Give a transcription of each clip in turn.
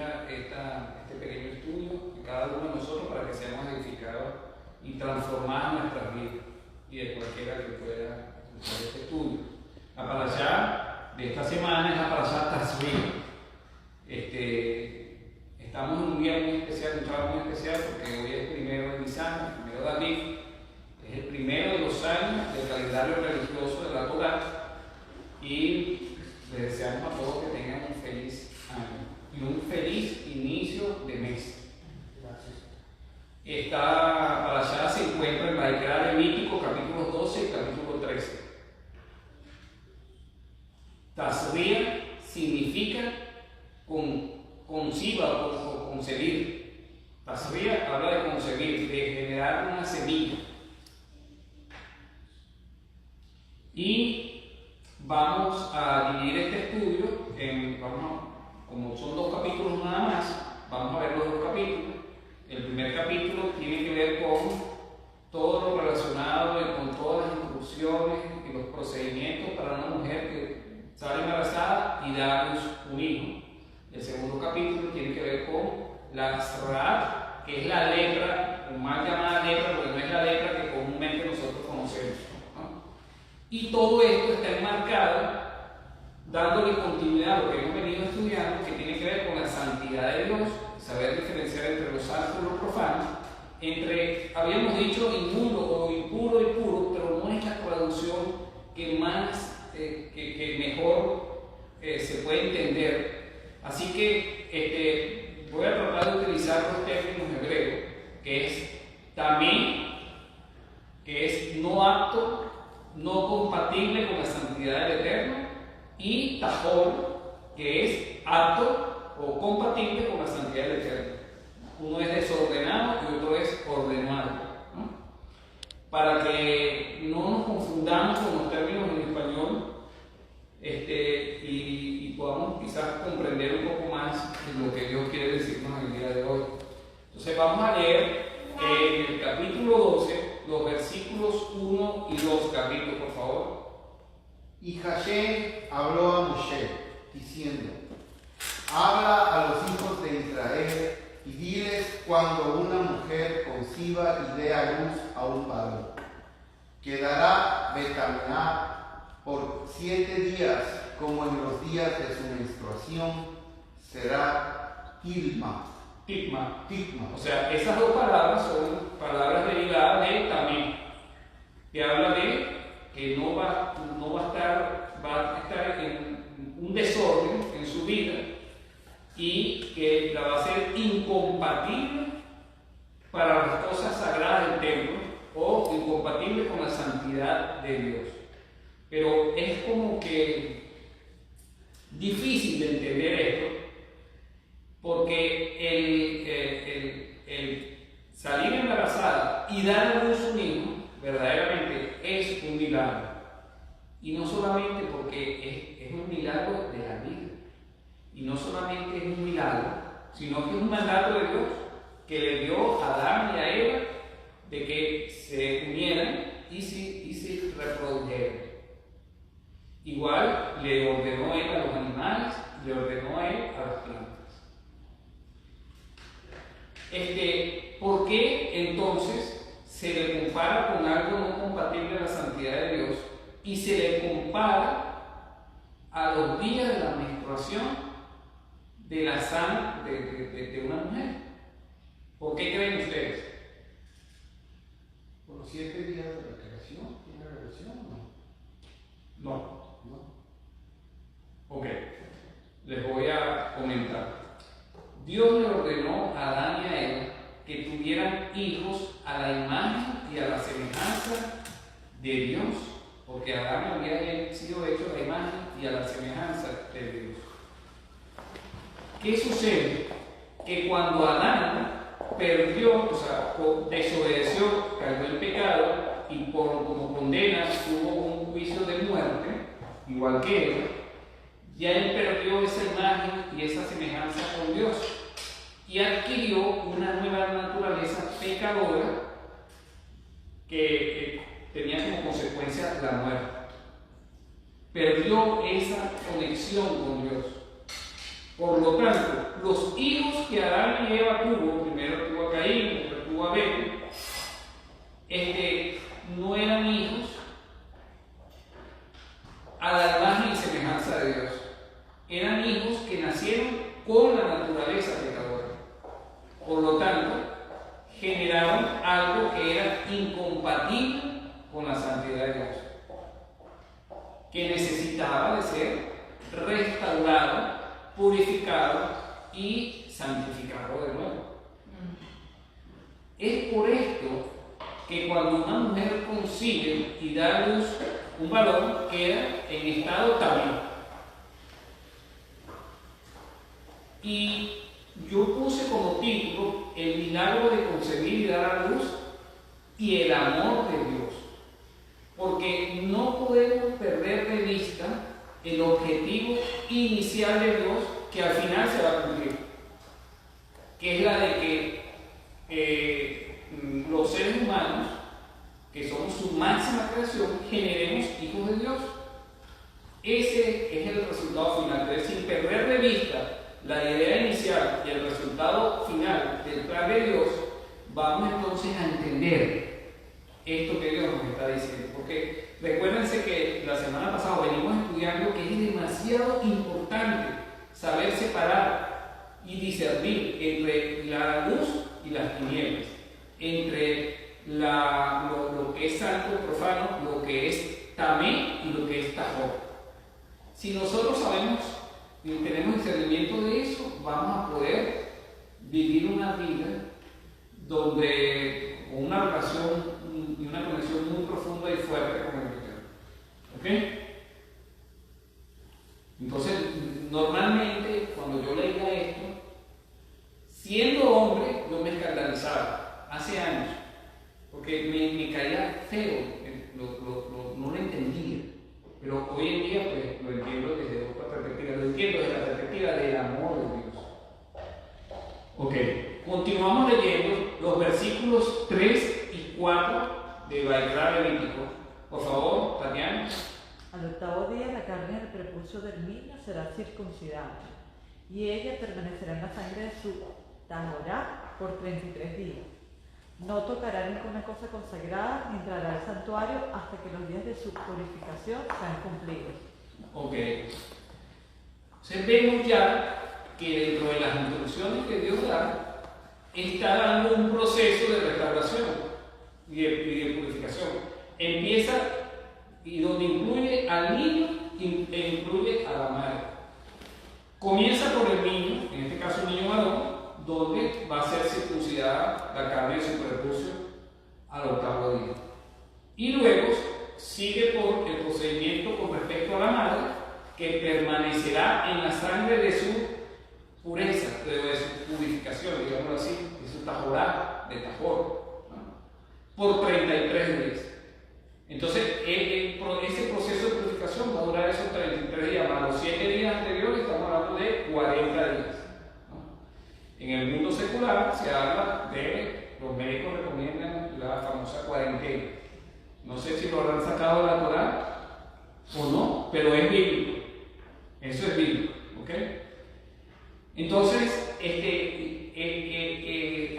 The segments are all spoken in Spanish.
tenga este pequeño estudio de cada uno de nosotros para que seamos edificados y transformados nuestras vidas y de cualquiera que pueda escuchar este estudio. La parashá de esta semana es la parashá Tazria. Estamos en un día muy especial, un trabajo muy especial, porque hoy es primero de Nisan, el primero de Aviv, es el primero de los años del calendario religioso de la Torá, y les deseamos a todos que tengan un feliz año y un feliz inicio de mes. Gracias. Esta parashá se encuentra en Vaikra Levítico, capítulos 12 y capítulo 13. Tazria significa conciba o concebir. Tazria habla de concebir, de generar una semilla. Y vamos a dividir este estudio como son 2 capítulos nada más, vamos a ver los 2 capítulos. El primer capítulo tiene que ver con todo lo relacionado con todas las instrucciones y los procedimientos para una mujer que sale embarazada y da a luz un hijo. El segundo capítulo tiene que ver con la Sraat, que es la lepra, o mal llamada lepra, porque no es la lepra que comúnmente nosotros conocemos, ¿no? Y todo esto está enmarcado, dándole continuidad a lo que hemos venido estudiando, que tiene que ver con la santidad de Dios, saber diferenciar entre lo santo y lo profano, habíamos dicho inmundo o impuro y puro, pero no es la traducción que más, que mejor se puede entender. Así que voy a tratar de utilizar los términos hebreos, que es también, que es no apto, no compatible con la santidad del Eterno, y tajor, que es apto o compatible con la santidad del Eterno. Uno es desordenado y otro es ordenado, ¿no? Para que no nos confundamos con los términos en español, y podamos quizás comprender un poco más lo que Dios quiere decirnos en el día de hoy. Entonces vamos a leer en el capítulo 12 los versículos 1 y 2, capítulo, por favor. Y Hashem habló a Moshe, diciendo: habla a los hijos de Israel y diles cuando una mujer conciba y dé a luz a un varón. Quedará Betaminá por 7 días, como en los días de su menstruación, será Tilma. O sea, esas 2 palabras son palabras derivadas de también, que habla de que va a estar en un desorden en su vida y que la va a hacer incompatible para las cosas sagradas del templo o incompatible con la santidad de Dios. Pero es como que difícil de entender esto, porque el salir embarazada y dar a luz un hijo verdaderamente es un milagro. Y no solamente porque es un milagro de la vida, y no solamente es un milagro, sino que es un mandato de Dios que le dio a Adán y a Eva de que se unieran y se reprodujeran. Igual le ordenó él a los animales, le ordenó a él a las plantas. ¿Por qué entonces se le compara con algo no compatible a la santidad de Dios y se le compara a los días de la menstruación de la sangre de una mujer? ¿Por qué creen ustedes? ¿Por los 7 días de la creación? ¿Tiene relación o no? No. Ok, les voy a comentar. Dios le ordenó a Adán y a Eva que tuvieran hijos a la imagen y a la semejanza de Dios, porque Adán había sido hecho a la imagen y a la semejanza de Dios. ¿Qué sucede? Que cuando Adán perdió, desobedeció, cayó en pecado y como condena tuvo un juicio de muerte, igual que él, ya él perdió esa imagen y esa semejanza con Dios y adquirió una nueva naturaleza pecadora que tenía como consecuencia la muerte. Perdió esa conexión con Dios. Por lo tanto, los hijos que Adán y Eva tuvo, primero tuvo a Caín, después tuvo a Abel, no eran hijos a la imagen y semejanza de Dios. Eran hijos que nacieron con la naturaleza pecadora. Por lo tanto, generaron algo que era incompatible con la santidad de Dios, que necesitaba de ser restaurado, purificado y santificado de nuevo. Es por esto que cuando una mujer concibe y da a luz un varón, queda en estado tabique. Y yo puse como título el milagro de concebir y dar a luz y el amor de Dios, porque no podemos perder de vista el objetivo inicial de Dios, que al final se va a cumplir, que es la de que los seres humanos, que somos su máxima creación, generemos hijos de Dios. Ese es el resultado final. Entonces, sin perder de vista la idea inicial y el resultado final del plan de Dios, vamos entonces a entender esto que Dios nos está diciendo. Porque recuérdense que la semana pasada venimos estudiando que es demasiado importante saber separar y discernir entre la luz y las tinieblas, entre lo que es santo, profano, lo que es tamé y lo que es tajor. Si nosotros sabemos y tenemos discernimiento de eso, vamos a poder vivir una vida donde con una relación y una conexión muy profunda y fuerte con el Eterno. ¿Ok? Entonces, normalmente cuando yo leía esto, siendo hombre, yo me escandalizaba hace años, porque me caía feo, no lo entendía. Pero hoy en día pues, lo entiendo desde otra perspectiva, lo entiendo desde la perspectiva del amor de Dios. Ok, continuamos leyendo los versículos 3 y 4 de Vaikra Levítico. Por favor, Tatiana. Al octavo día la carne del prepucio del niño será circuncidada, y ella permanecerá en la sangre de su tahorá por 33 días. No tocará ninguna cosa consagrada ni entrará al santuario hasta que los días de su purificación sean cumplidos. Ok. Entonces vemos ya que dentro de las instrucciones que Dios da, está dando un proceso de restauración y de purificación. Empieza y donde incluye al niño e incluye a la madre. Comienza por el niño, en este caso un niño varón, donde va a ser circuncidada la carne de su prepucio al octavo día. Y luego sigue por el procedimiento con respecto a la madre, que permanecerá en la sangre de su pureza, de su purificación, digámoslo así, de su tajorá, de tajor, ¿no? Por 33 días. Entonces, ese proceso de purificación va a durar esos 33 días, más los 7 días anteriores, estamos hablando de 40 días. En el mundo secular se habla de, los médicos recomiendan la famosa cuarentena. No sé si lo habrán sacado de la Torá o no, pero es bíblico. Eso es bíblico, ¿ok? Entonces,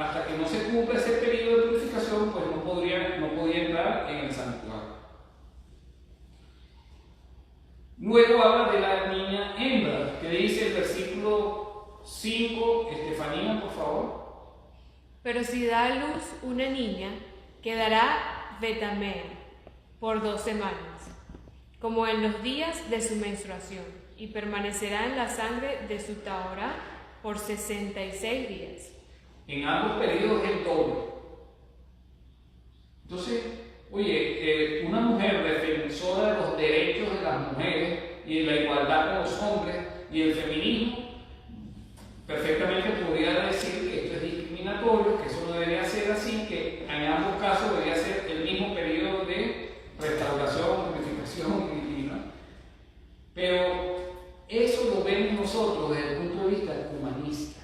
hasta que no se cumpla ese periodo de purificación, pues no podía entrar en el santuario. Luego habla de la niña hembra, que dice el versículo 5, Estefanía, por favor. Pero si da a luz una niña, quedará betamea por 2 semanas, como en los días de su menstruación, y permanecerá en la sangre de su tahorá por 66 días. En ambos periodos es el doble. Entonces, oye, una mujer defensora de los derechos de las mujeres y de la igualdad con los hombres y el feminismo, perfectamente podría decir que esto es discriminatorio, que eso no debería ser así, que en ambos casos debería ser el mismo periodo de restauración, purificación, ¿no? Pero eso lo vemos nosotros desde el punto de vista humanista.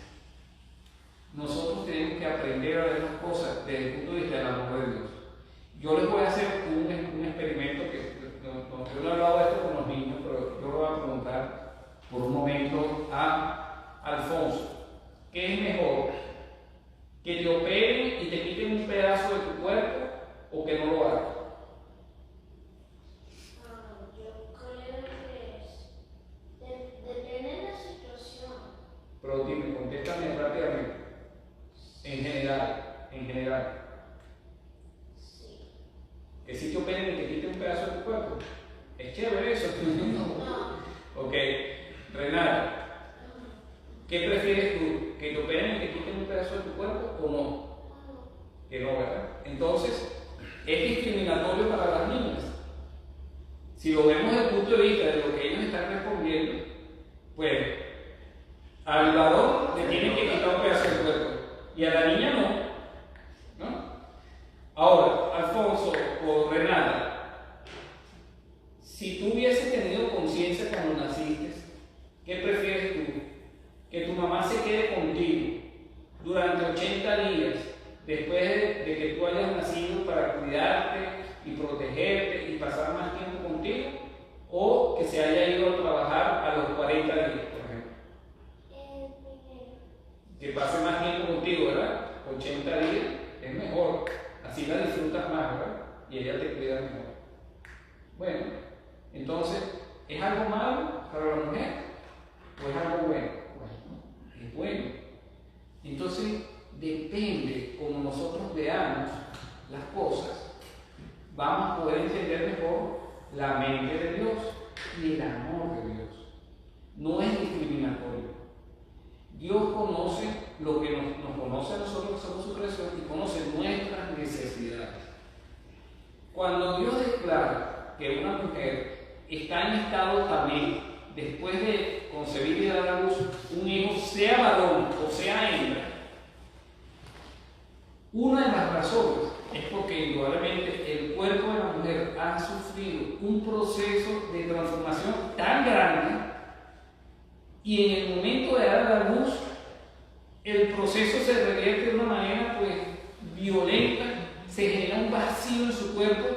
Nosotros tenemos que aprender a ver las cosas desde el punto de vista del amor de Dios. Yo les voy a hacer un experimento que yo no he hablado de esto con los niños, pero yo lo voy a preguntar por un momento a Alfonso. ¿Que te operen y te quiten un pedazo de tu cuerpo o que no lo hagan? Yo creo que depende de la situación. Pero dime, contéstame rápidamente. En general. Sí. Que si te operen y te quiten un pedazo de tu cuerpo. Es chévere eso. No. Ok, Renata. ¿Qué prefieres tú? ¿Que te operen y te quiten un pedazo de tu cuerpo o no? Que no, ¿verdad? Entonces, es discriminatorio para las niñas. Si lo vemos desde el punto de vista de lo que ellos están respondiendo, pues al varón le tienen que quitar un pedazo del cuerpo y a la niña no. Ahora, Alfonso o Renata, si tú hubieses tenido conciencia cuando naciste, ¿qué prefieres tú? ¿Que tu mamá se quede contigo durante 80 días después de que tú hayas nacido para cuidarte y protegerte y pasar más tiempo contigo? ¿O que se haya ido a trabajar a los 40 días, por ejemplo? Que pase más tiempo contigo, ¿verdad? 80 días es mejor, así la disfrutas más, ¿verdad? Y ella te cuida mejor. Bueno, entonces, ¿es algo malo para la mujer o es algo bueno? Es bueno. Entonces, depende como nosotros veamos las cosas, vamos a poder entender mejor la mente de Dios y el amor de Dios. No es discriminatorio. Dios conoce lo que nos conoce a nosotros que somos su creación y conoce nuestras necesidades. Cuando Dios declara que una mujer está en estado también después de concebir y dar a luz un hijo, sea varón o sea hembra, una de las razones es porque indudablemente el cuerpo de la mujer ha sufrido un proceso de transformación tan grande y en el momento de dar a la luz el proceso se revierte de una manera pues violenta, se genera un vacío en su cuerpo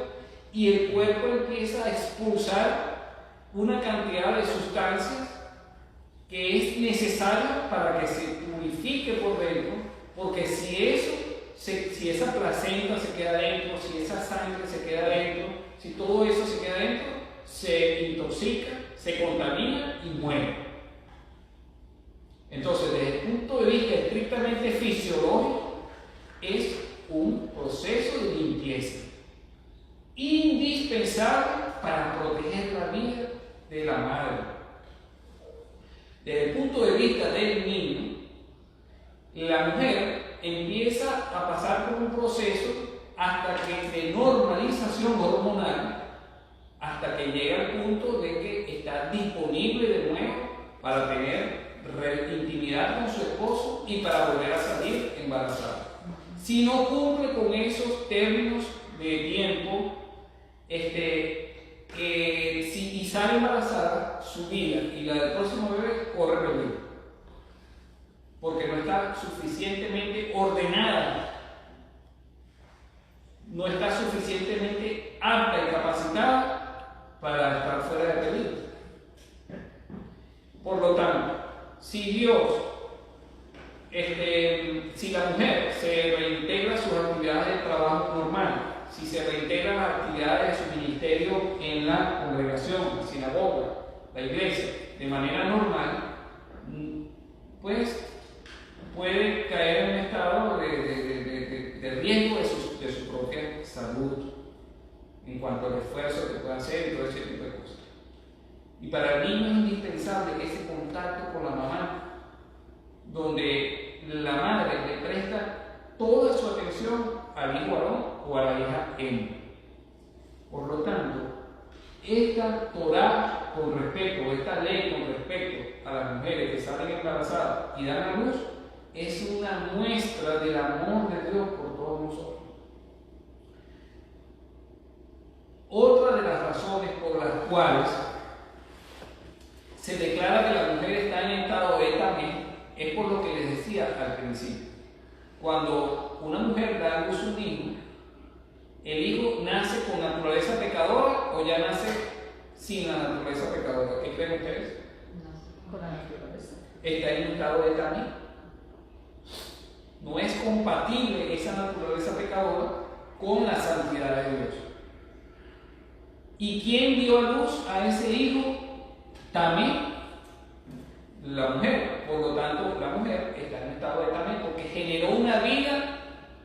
y el cuerpo empieza a expulsar una cantidad de sustancias que es necesaria para que se purifique por dentro, porque si esa placenta se queda dentro, si esa sangre se queda dentro, si todo eso se queda dentro, se intoxica, se contamina y muere. Entonces, desde el punto de vista estrictamente fisiológico, es un proceso de limpieza indispensable para proteger la vida de la madre. Desde el punto de vista del niño, la mujer empieza a pasar por un proceso hasta que de normalización hormonal, hasta que llega al punto de que está disponible de nuevo para tener intimidad con su esposo y para volver a salir embarazada. Si no cumple con esos términos de tiempo, y sale embarazada, su vida y la del próximo bebé corre peligro, porque no está suficientemente ordenada, no está suficientemente apta y capacitada para estar fuera de peligro. Por lo tanto, si la mujer se reintegra a sus actividades de trabajo normal, si se reintegran las actividades de su ministerio en la congregación, la sinagoga, la iglesia, de manera normal, pues puede caer en un estado de riesgo de su propia salud, en cuanto al esfuerzo que pueda hacer y todo ese tipo de cosas. Y para el niño es indispensable ese contacto con la mamá, donde la madre le presta toda su atención al hijo varón o a la hija hembra. Por lo tanto, esta Torá con respecto, esta ley con respecto a las mujeres que salen embarazadas y dan a luz, es una muestra del amor de Dios por todos nosotros. Otra de las razones por las cuales se declara que la mujer está en estado de también es por lo que les decía al principio. Cuando una mujer da a luz un hijo, ¿el hijo nace con naturaleza pecadora o ya nace sin la naturaleza pecadora? ¿Qué creen ustedes? Con la naturaleza. Está en un estado de también. No es compatible esa naturaleza pecadora con la santidad de Dios. ¿Y quién dio a luz a ese hijo? También la mujer. Por lo tanto, la mujer está en estado de tamén porque generó una vida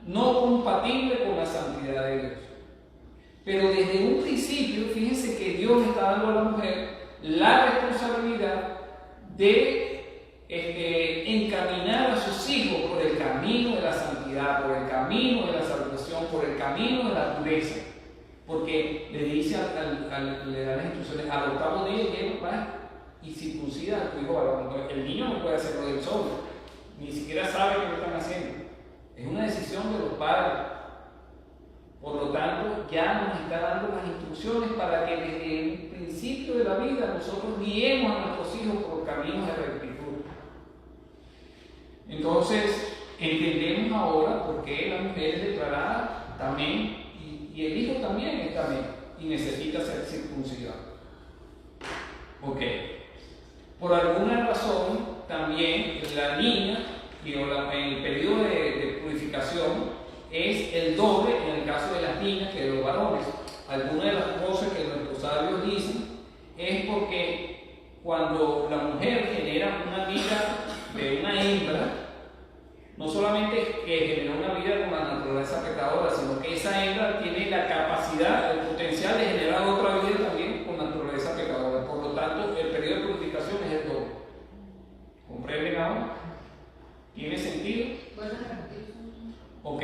no compatible con la santidad de Dios. Pero desde un principio, fíjense que Dios está dando a la mujer la responsabilidad de encaminar a sus hijos por el camino de la santidad, por el camino de la salvación, por el camino de la pureza. Porque le dice, le da las instrucciones al octavo día, y circuncida a tu hijo varón. El niño no puede hacerlo del solo, ni siquiera sabe qué lo están haciendo. Es una decisión de los padres. Por lo tanto, ya nos está dando las instrucciones para que desde el principio de la vida nosotros guiemos a nuestros hijos por caminos de rectitud. Entonces, entendemos ahora por qué la mujer es declarada también, y el hijo también es también, y necesita ser circuncidado. Ok. Por alguna razón, también la niña, en el periodo de purificación, es el doble en el caso de las niñas que de los varones. Algunas de las cosas que nuestros sabios dicen es porque cuando la mujer genera una vida de una hembra, no solamente que genera una vida con la naturaleza pecadora, sino que esa hembra tiene la capacidad, el potencial de generar otra vida también con naturaleza pecadora. Por lo tanto, el periodo de purificación es el doble. ¿Comprenden ahora? ¿Tiene sentido? Ok.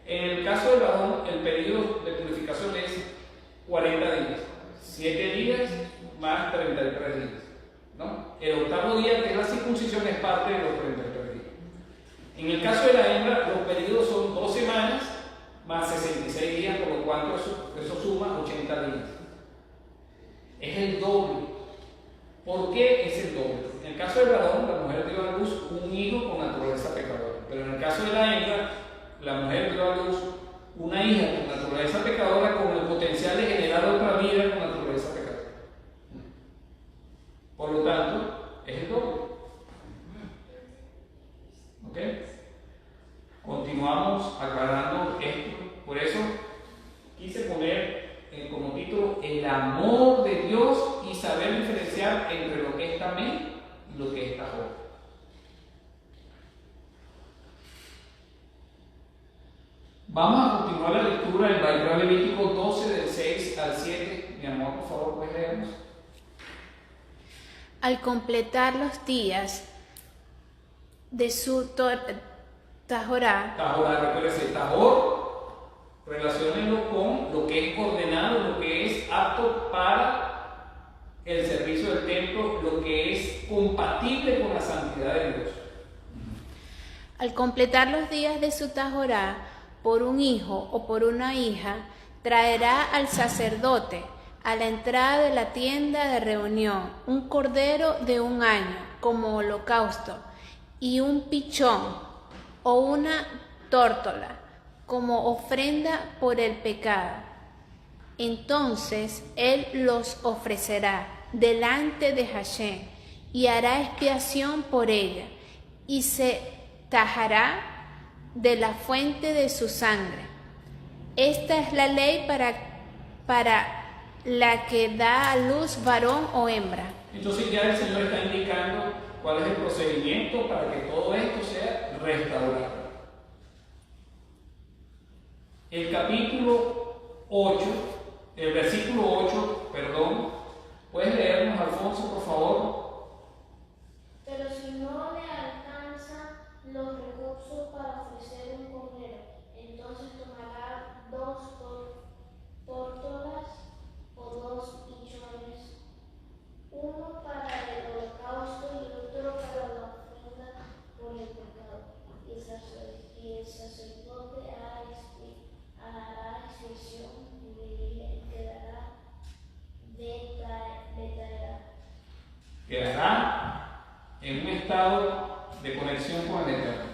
En el caso del varón, el periodo de purificación es 40 días. 7 días más 33 días. ¿No? El octavo día, que es la circuncisión, es parte de los 33 días. En el caso de la hembra, los periodos son 2 semanas más 66 días, por lo cual eso suma 80 días. Es el doble. ¿Por qué es el doble? En el caso del varón, la mujer dio a luz un hijo con naturaleza pecadora. Pero en el caso de la hembra, la mujer dio a luz una hija con naturaleza pecadora con el potencial de generar otra vida con naturaleza pecadora. Por lo tanto, es el doble. ¿Ok? Continuamos aclarando esto. Por eso quise poner como título el amor de Dios y saber diferenciar entre lo que es tamén y lo que es tajor. Vamos a continuar la lectura del Levítico 12 del 6 al 7. Mi amor, por favor, ¿puedes leernos? Al completar los días de su Tahorá. Tahorá, recuérdese, Tahor, relaciónenlo con lo que es ordenado, lo que es apto para el servicio del templo, lo que es compatible con la santidad de Dios. Al completar los días de su Tahorá, por un hijo o por una hija, traerá al sacerdote a la entrada de la tienda de reunión un cordero de 1 año como holocausto y un pichón o una tórtola como ofrenda por el pecado. Entonces él los ofrecerá delante de Hashem y hará expiación por ella y se tajará de la fuente de su sangre. Esta es la ley para la que da a luz varón o hembra. Entonces ya el Señor está indicando cuál es el procedimiento para que todo esto sea restaurado. El capítulo 8, el versículo 8, ¿puedes leernos, Alfonso, por favor? Pero si no le alcanza los recursos para ofrecer un cordero, entonces tomará 2 tórtolas o 2 pichones, uno para el holocausto y otro para la ofrenda por el pecado. Y el sacerdote hará expiación y quedará en un estado de conexión con el Eterno.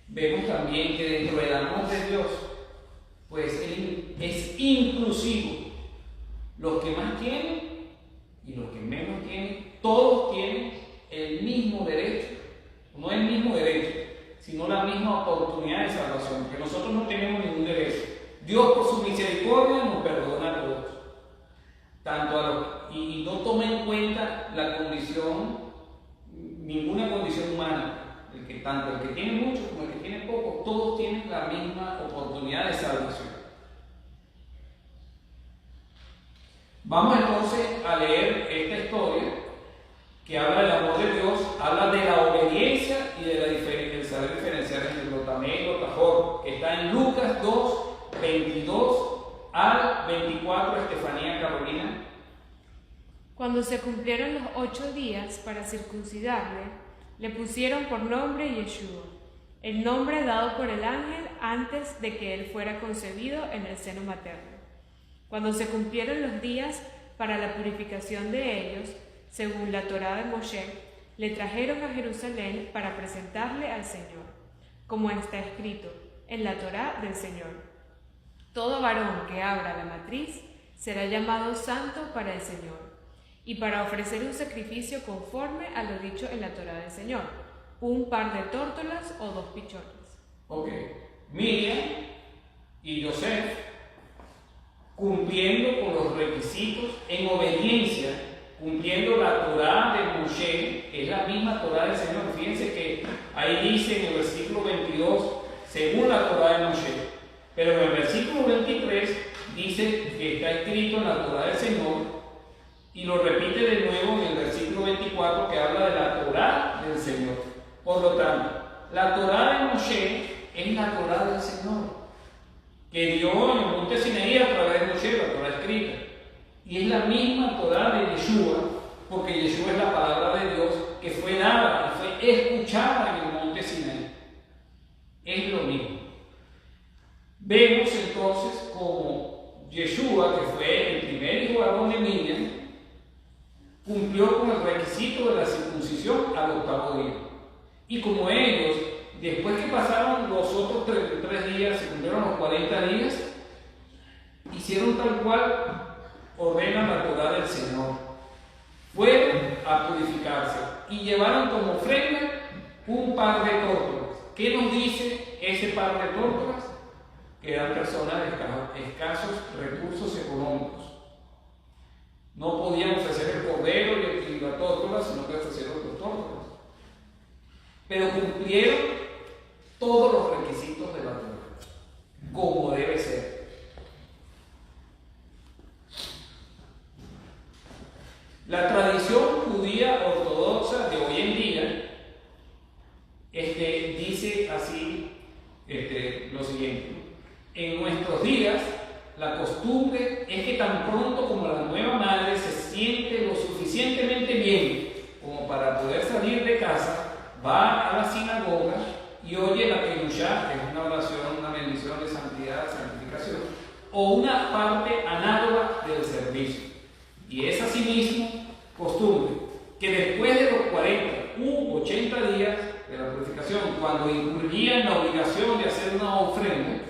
Vemos también que dentro del amor de Dios, pues Él es inclusivo. Los que más tienen y los que menos tienen, todos tienen el mismo derecho. No el mismo derecho, sino la misma oportunidad de salvación, porque nosotros no tenemos ningún derecho. Dios por su misericordia nos perdona a todos, y no toma en cuenta la condición, ninguna condición humana. Tanto el que tiene mucho como el que tiene poco, todos tienen la misma oportunidad de salvación. Vamos entonces a leer esta historia que habla del amor de Dios, habla de la obediencia y del saber diferenciar entre glotamé y glotajor, que está en Lucas 2, 22 al 24, Estefanía Carolina. Cuando se cumplieron los 8 días para circuncidarle, le pusieron por nombre Yeshua, el nombre dado por el ángel antes de que él fuera concebido en el seno materno. Cuando se cumplieron los días para la purificación de ellos, según la Torá de Moshe, le trajeron a Jerusalén para presentarle al Señor, como está escrito en la Torá del Señor. Todo varón que abra la matriz será llamado santo para el Señor, y para ofrecer un sacrificio conforme a lo dicho en la Torá del Señor, un par de tórtolas o 2 pichones. Ok, Miriam y Yosef, cumpliendo con los requisitos, en obediencia, cumpliendo la Torá de Moshe, que es la misma Torá del Señor. Fíjense que ahí dice en el versículo 22, según la Torá de Moshe, pero en el versículo 23 dice que está escrito en la Torá del Señor, y lo repite de nuevo en el versículo 24, que habla de la Torá del Señor. Por lo tanto, la Torá de Moshe es la Torá del Señor, que dio en el monte Sinaí a través de Moshe, la Torá escrita. Y es la misma Torá de Yeshua, porque Yeshua es la palabra de Dios que fue dada y fue escuchada en el monte Sinaí. Es lo mismo. Vemos entonces como Yeshua, que fue el primer hijo varón de Miriam, cumplió con el requisito de la circuncisión al 8º día. Y como ellos, después que pasaron los otros 33 días, se cumplieron los 40 días, hicieron tal cual ordena la Torá del Señor. Fueron a purificarse y llevaron como ofrenda un par de tórtolas. ¿Qué nos dice ese par de tórtolas? Que eran personas de escasos recursos económicos. No podían ofrecer el cordero y la tórtola, sino que ofrecieron los tórtolas. Pero cumplieron todos los requisitos de la Torá, como debe ser. La tradición judía ortodoxa de hoy en día dice así lo siguiente: en nuestros días, la costumbre es que tan pronto como la nueva madre se siente lo suficientemente bien como para poder salir de casa, va a la sinagoga y oye la Kedushá, que es una oración, una bendición de santidad, santificación, o una parte análoga del servicio. Y es asimismo costumbre que después de los 40 u 80 días de la purificación, cuando incurría en la obligación de hacer una ofrenda,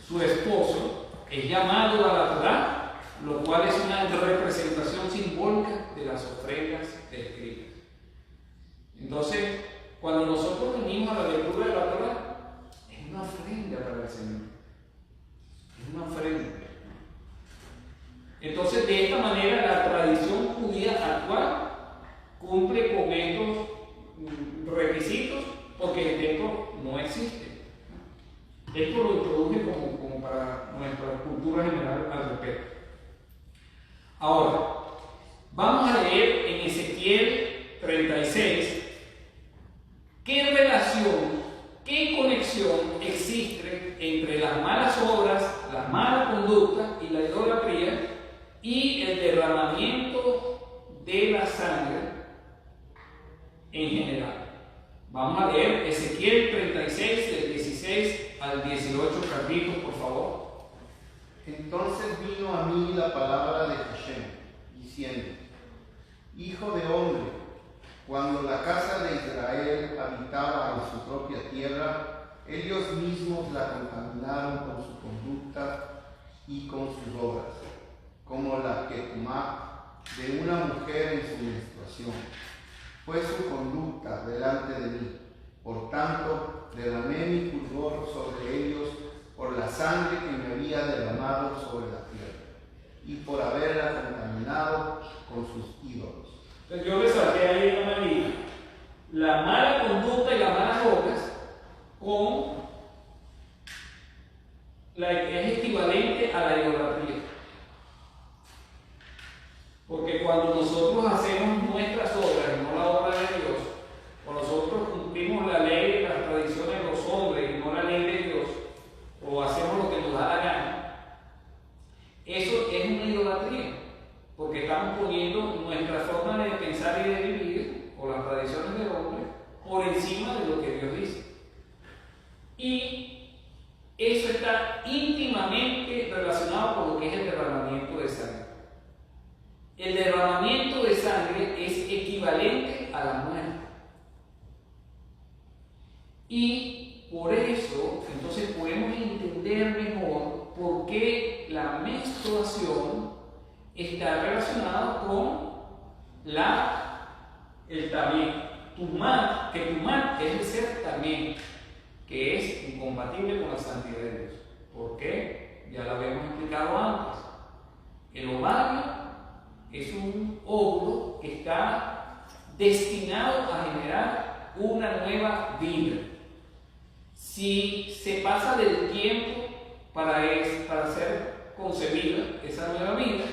su esposo es llamado a la Torá, lo cual es una representación simbólica de las ofrendas escritas. Entonces, cuando nosotros venimos a la lectura de la Torá, es una ofrenda para el Señor. Es una ofrenda. Entonces, de esta manera, la tradición judía actual cumple con estos requisitos, porque el templo no existe. Esto lo introduje como para nuestra cultura general al respecto. Ahora, vamos a leer en Ezequiel 36 qué relación, qué conexión existe entre las malas obras, la mala conducta y la idolatría y el derramamiento de la sangre en general. Vamos a leer Ezequiel 36 del 16 al 18 capítulos, por favor. Entonces vino a mí la palabra de Hashem, diciendo: Hijo de hombre, cuando la casa de Israel habitaba en su propia tierra, ellos mismos la contaminaron con su conducta y con sus obras, como la ketumá de una mujer en su menstruación. Fue su conducta delante de mí, Por tanto, derramé mi fulgor sobre ellos por la sangre que me había derramado sobre la tierra y por haberla contaminado con sus ídolos. Entonces yo resalté ahí una María la mala conducta y las malas obras con es equivalente a la idolatría. Porque cuando nosotros hacemos nuestras obras y no la obra de Dios, o nosotros cumplimos la ley y las tradiciones de los hombres y no la ley de Dios, o hacemos lo que nos da la gana, eso es una idolatría, porque estamos poniendo nuestra forma de pensar y de vivir, o las tradiciones del hombre, por encima de lo que Dios dice. Y eso está íntimamente relacionado con lo que es el derramamiento de sangre. El derramamiento de sangre es equivalente a la muerte. Y por eso, entonces podemos entender mejor por qué la menstruación está relacionada con el también. Tumá, que tumá es el ser también, que es incompatible con la santidad de Dios. ¿Por qué? Ya lo habíamos explicado antes. El ovario es un óvulo que está destinado a generar una nueva vida. Si se pasa del tiempo para ser concebida esa nueva vida,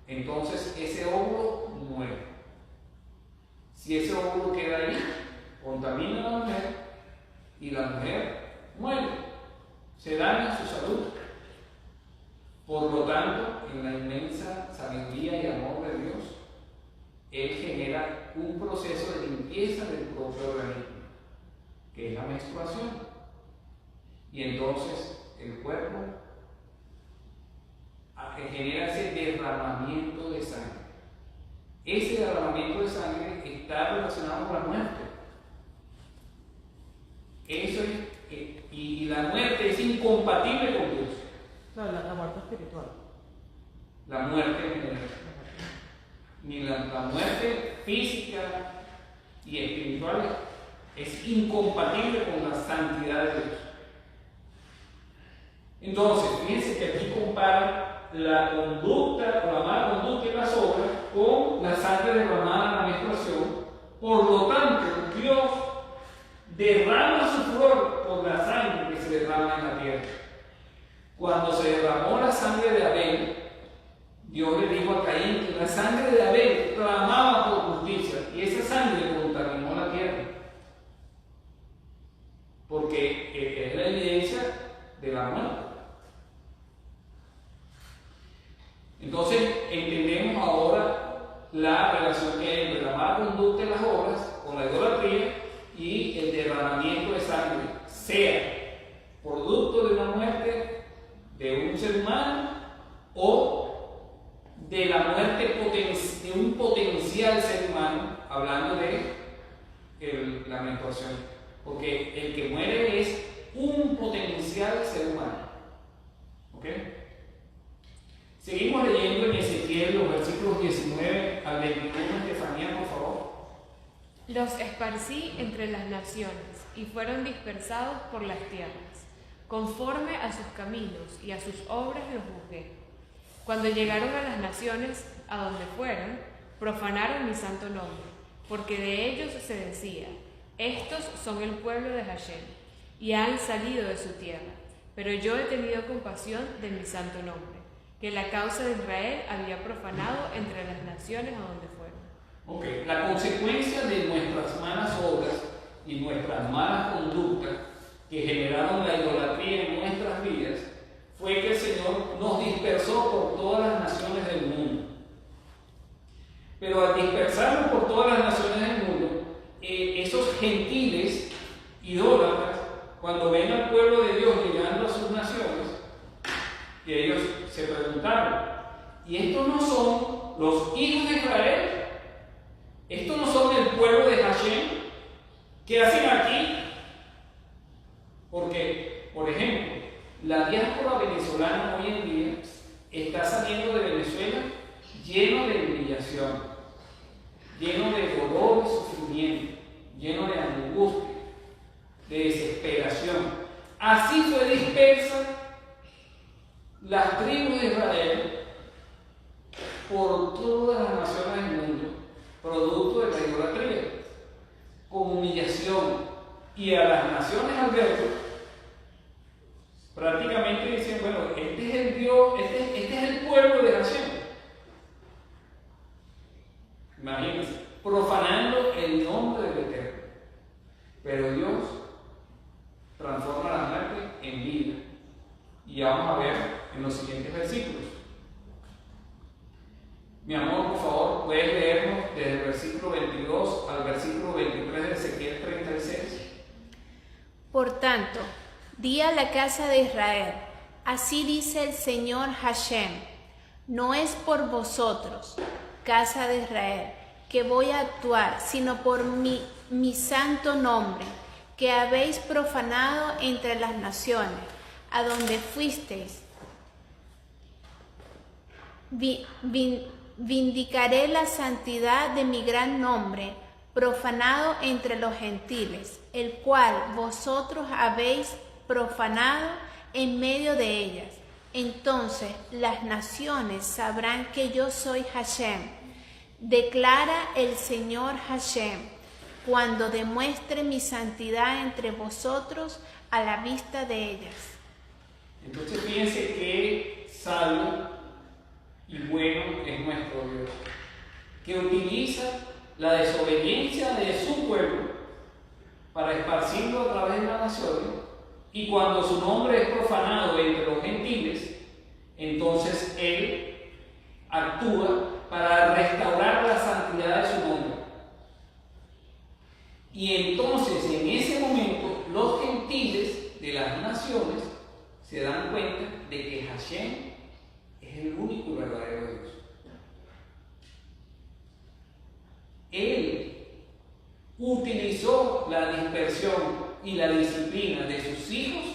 entonces ese óvulo muere. Si ese óvulo queda ahí, contamina a la mujer y la mujer muere, se daña su salud. Por lo tanto, en la inmensa sabiduría y amor de Dios, Él genera un proceso de limpieza del propio organismo, que es la menstruación. Y entonces el cuerpo genera ese derramamiento de sangre. Ese derramamiento de sangre está relacionado con la muerte. Eso es, y la muerte es incompatible con Dios. No, la muerte espiritual. La muerte ni la muerte física y espiritual es incompatible con la santidad de Dios. Entonces, fíjense que aquí compara la conducta o la mala conducta y las obras con la sangre derramada en la menstruación. Por lo tanto, Dios derrama su flor por la sangre que se derrama en la tierra. Cuando se derramó la sangre de Abel, Dios le dijo a Caín que la sangre de Abel clamaba por justicia y esa sangre contaminó la tierra. Porque es la evidencia de la muerte. Entonces entendemos ahora la relación que hay entre la mala conducta y las obras con la idolatría y el derramamiento de sangre, sea producto de una muerte de un ser humano o de la muerte de un potencial ser humano, hablando de la menstruación, porque el que muere es un potencial ser humano. ¿Ok? Seguimos leyendo en Ezequiel los versículos 19 al 21, Estefanía, por favor. Los esparcí entre las naciones y fueron dispersados por las tierras. Conforme a sus caminos y a sus obras los juzgué. Cuando llegaron a las naciones a donde fueron, profanaron mi santo nombre, porque de ellos se decía: estos son el pueblo de Hashem, y han salido de su tierra. Pero yo he tenido compasión de mi santo nombre, que la causa de Israel había profanado entre las naciones a donde fueron. Ok, la consecuencia de nuestras malas obras y nuestras malas conductas que generaron la idolatría en nuestras vidas fue que el Señor nos dispersó por todas las naciones del mundo. Pero al dispersarnos por todas las naciones del mundo, esos gentiles idólatras, cuando ven al pueblo de Dios llegando a sus naciones, y ellos se preguntaron: ¿y estos no son los hijos de Israel? ¿Estos no son el pueblo de Hashem? ¿Qué hacen aquí? Porque, por ejemplo, la diáspora venezolana hoy en día está saliendo de Venezuela lleno de humillación, lleno de dolor y sufrimiento, lleno de angustia, Así fue dispersa las tribus de Israel por todas las naciones del mundo, producto de la idolatría, con humillación. Y a las naciones al verlo, prácticamente dicen, bueno, este es el Dios, este es el pueblo de Hashem. Imagínense, profanando el nombre del Eterno. Pero Dios transforma la muerte en vida. Y ya vamos a ver en los siguientes versículos. Mi amor, por favor, puedes leernos desde el versículo 22 al versículo 23 de Ezequiel 36. Por tanto, di a la casa de Israel, así dice el Señor Hashem, no es por vosotros, casa de Israel, que voy a actuar, sino por mi santo nombre, que habéis profanado entre las naciones, a donde fuisteis. Vindicaré la santidad de mi gran nombre, profanado entre los gentiles, el cual vosotros habéis profanado en medio de ellas. Entonces las naciones sabrán que yo soy Hashem, declara el Señor Hashem, cuando demuestre mi santidad entre vosotros a la vista de ellas. Entonces fíjense que salvo y bueno es nuestro Dios, que utiliza la desobediencia de su pueblo para esparcirlo a través de las naciones, y cuando su nombre es profanado entre los gentiles, entonces Él actúa para restaurar la santidad de su nombre. Y entonces en ese momento los gentiles de las naciones se dan cuenta de que Hashem es el único verdadero Dios. Él utilizó la dispersión y la disciplina de sus hijos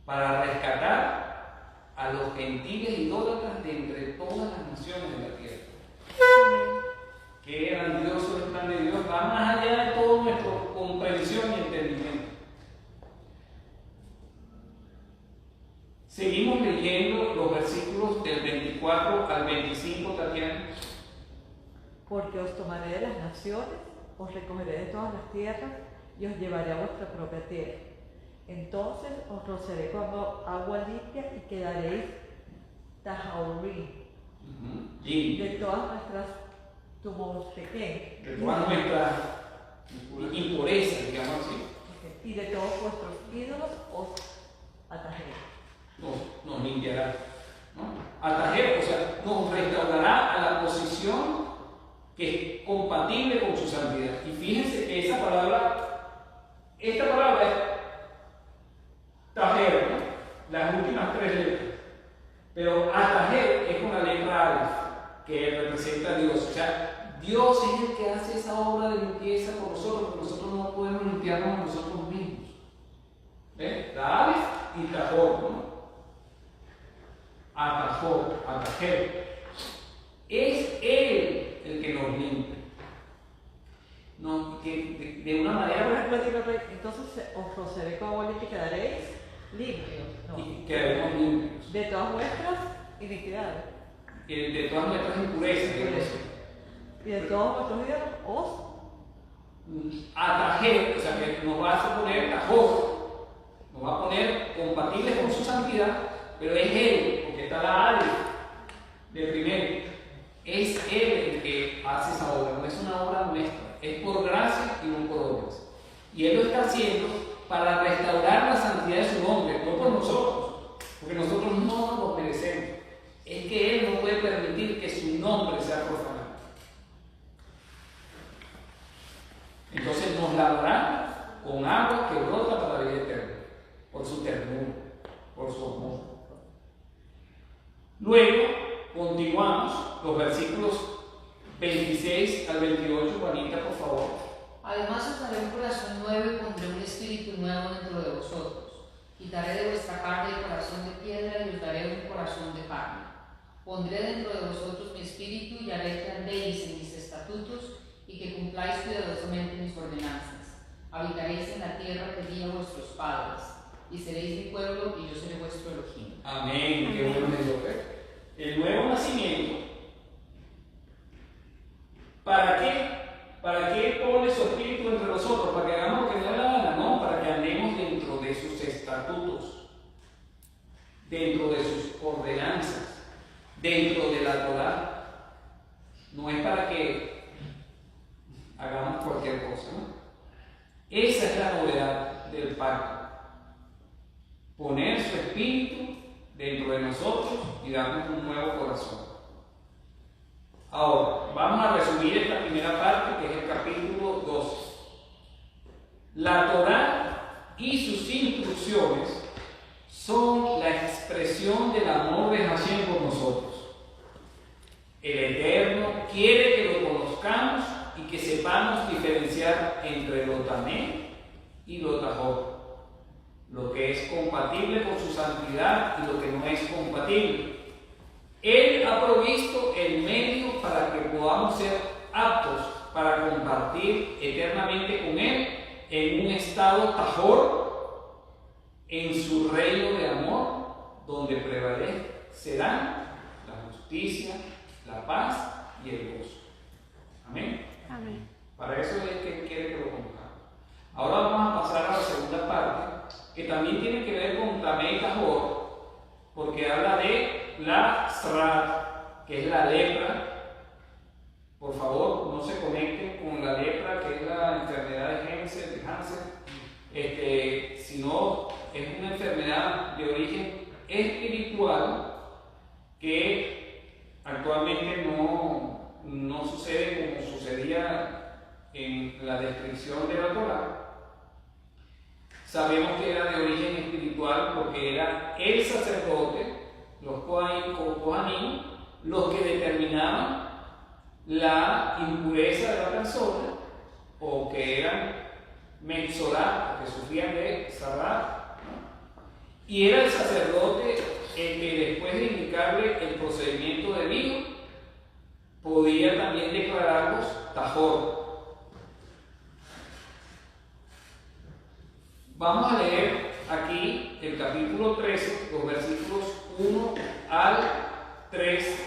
para rescatar a los gentiles idólatras de entre todas las naciones de la tierra. Qué grandioso el plan de Dios, va más allá de toda nuestra comprensión y entendimiento. Seguimos leyendo los versículos del 24 al 25, Tatiana. Porque os tomaré de las naciones, os recogeré de todas las tierras y os llevaré a vuestra propia tierra. Entonces os roceré con agua limpia y quedaréis tahaurí de todas nuestras tumores pequeños. De todas nuestras impurezas, digamos así. Y de todos vuestros ídolos os atajaré. Nos limpiará, ¿no? Atajer, o sea, nos restaurará a la posición que es compatible con su santidad. Y fíjense que esta palabra es tajer, ¿no? Las últimas tres letras. Pero atajer es una letra alef, que representa a Dios. O sea, Dios es el que hace esa obra de limpieza por nosotros, porque nosotros no podemos limpiarnos a nosotros mismos. ¿Ven? La alef y tajor, ¿no? Atajer. Es Él el que nos limpia. No, que de una manera. Entonces os roceré con agua limpia y quedaréis limpios. No. Y quedaremos limpios. De todas vuestras iniquidades. De todas nuestras impurezas. Y de todos vuestros ídolos os atajer, o sea que nos va a poner tajor, nos va a poner compatibles con su santidad, pero es Él, porque está la alef del primero. Es Él el que hace esa obra, no es una obra nuestra, es por gracia y no por obras. Y Él lo está haciendo para restaurar la santidad de su nombre, no por nosotros, porque nosotros no nos lo merecemos. Es que Él no puede permitir que su nombre sea profanado. Entonces nos lavará con agua que brota para la vida eterna, por su ternura, por su amor. Luego continuamos los versículos 26 al 28, Juanita, por favor. Además os daré un corazón nuevo y pondré un espíritu nuevo dentro de vosotros. Quitaré de vuestra carne el corazón de piedra y os daré un corazón de carne. Pondré dentro de vosotros mi espíritu y haré que andéis en mis estatutos y que cumpláis cuidadosamente mis ordenanzas. Habitaréis en la tierra que di a vuestros padres. y seréis mi pueblo y yo seré vuestro Elohim. Amén. Qué bueno es Dios. El nuevo nacimiento. ¿Para qué? ¿Para qué pone su espíritu entre nosotros? ¿Para que hagamos lo que nos dé la gana? No, para que andemos dentro de sus estatutos, dentro de sus ordenanzas, dentro de la Torá. No es para que hagamos cualquier cosa, ¿no? Esa es la novedad del pacto. Poner su espíritu dentro de nosotros y darnos un nuevo corazón. Ahora, vamos a resumir esta primera parte, que es el capítulo 12. La Torá y sus instrucciones son la expresión del amor de Hashem por nosotros. El Eterno quiere que lo conozcamos y que sepamos diferenciar entre lo tamé y lo tajor, lo que es compatible con su santidad y lo que no es compatible. Él ha provisto el medio para que podamos ser aptos para compartir eternamente con Él en un estado tajor, en su reino de amor, donde prevalecerán la justicia, la paz y el gozo. Amén. Amén. Para eso es que Él quiere que lo conozcamos. Ahora vamos a pasar a la segunda parte, que también tiene que ver con Tamé y Tajor, porque habla de la Srat, que es la lepra. Por favor, no se conecten con la lepra, que es la enfermedad de Hansen, sino es una enfermedad de origen espiritual que actualmente no sucede como sucedía en la descripción de la Torá. Sabemos que era de origen espiritual porque era el sacerdote, los Kohanim, los que determinaban la impureza de la persona, o que eran Metzorá, que sufrían de Sarrat, ¿no? Y era el sacerdote el que, después de indicarle el procedimiento debido, podía también declararlos Tajor. Vamos a leer aquí el capítulo 13, los versículos 1 al 3.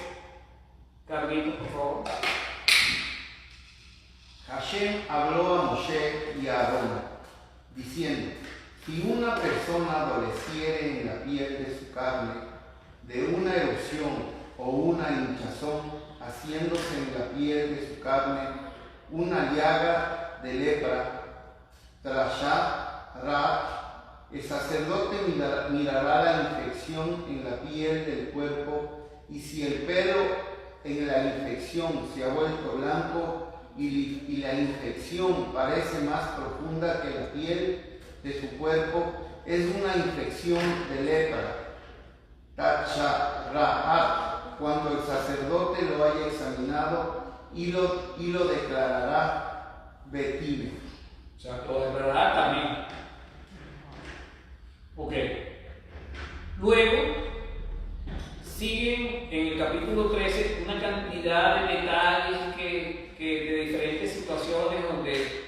Carlitos, por favor. Hashem habló a Moshe y a Aarón, diciendo: si una persona adoleciere en la piel de su carne de una erosión o una hinchazón, haciéndose en la piel de su carne una llaga de lepra, trashat, el sacerdote mirará la infección en la piel del cuerpo, y si el pelo en la infección se ha vuelto blanco y la infección parece más profunda que la piel de su cuerpo, es una infección de lepra. Tacharahat, cuando el sacerdote lo haya examinado y lo declarará betime. O sea, lo declarará también. Ok. Luego siguen en el capítulo 13 una cantidad de detalles de diferentes situaciones donde